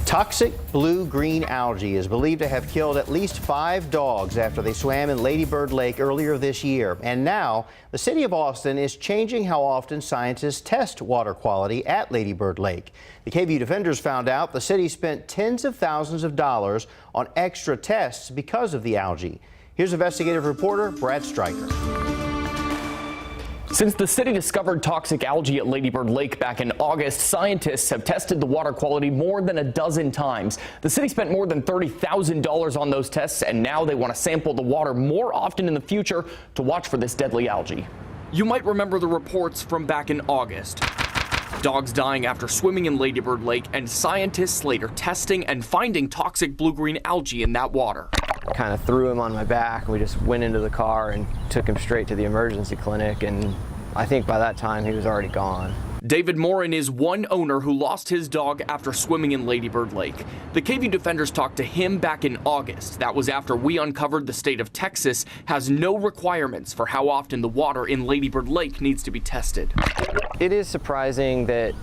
Toxic blue-green algae is believed to have killed at least 5 dogs after they swam in Lady Bird Lake earlier this year. And now, the city of Austin is changing how often scientists test water quality at Lady Bird Lake. The KVUE defenders found out the city spent tens of thousands of dollars on extra tests because of the algae. Here's investigative reporter Brad Stryker. Since the city discovered toxic algae at Lady Bird Lake back in August, scientists have tested the water quality more than a dozen times. The city spent more than $30,000 on those tests, and now they want to sample the water more often in the future to watch for this deadly algae. You might remember the reports from back in August. Dogs dying after swimming in Lady Bird Lake, and scientists later testing and finding toxic blue-green algae in that water. Kind of threw him on my back. We just went into the car and took him straight to the emergency clinic, and I think by that time he was already gone. David Morin is one owner who lost his dog after swimming in Lady Bird Lake. The KVUE defenders talked to him back in August. That was after we uncovered the state of Texas has no requirements for how often the water in Lady Bird Lake needs to be tested. It is surprising that,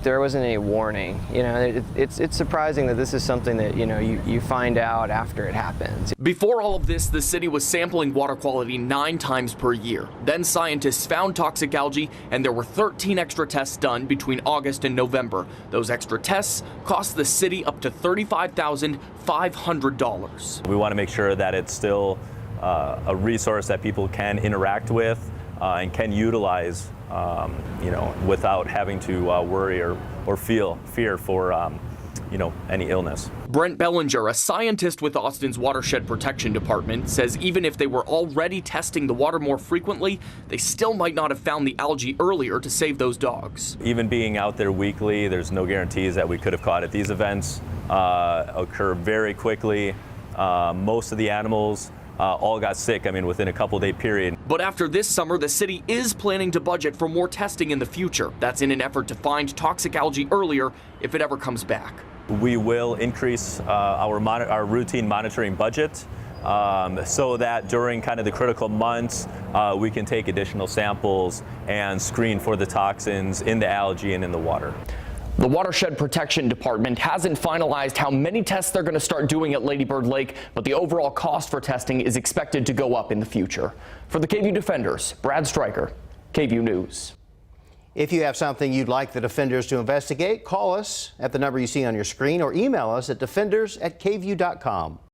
there wasn't any warning. It's surprising that this is something that, you find out after it happens. Before all of this, the city was sampling water quality 9 times per year. Then scientists found toxic algae, and there were 13 extra tests done between August and November. Those extra tests cost the city up to $35,500. We want to make sure that it's still a resource that people can interact with and can utilize, without having to worry or feel fear for, any illness. Brent Bellinger, a scientist with Austin's Watershed Protection Department, says even if they were already testing the water more frequently, they still might not have found the algae earlier to save those dogs. Even being out there weekly, there's no guarantees that we could have caught it. These events occur very quickly. Most of the animals all got sick, within a couple-day period. But after this summer, the city is planning to budget for more testing in the future. That's in an effort to find toxic algae earlier if it ever comes back. We will increase our routine monitoring budget so that during kind of the critical months, we can take additional samples and screen for the toxins in the algae and in the water. The Watershed Protection Department hasn't finalized how many tests they're going to start doing at Lady Bird Lake, but the overall cost for testing is expected to go up in the future. For the KVUE defenders, Brad Stryker, KVUE News. If you have something you'd like the defenders to investigate, call us at the number you see on your screen or email us at defenders@kvue.com.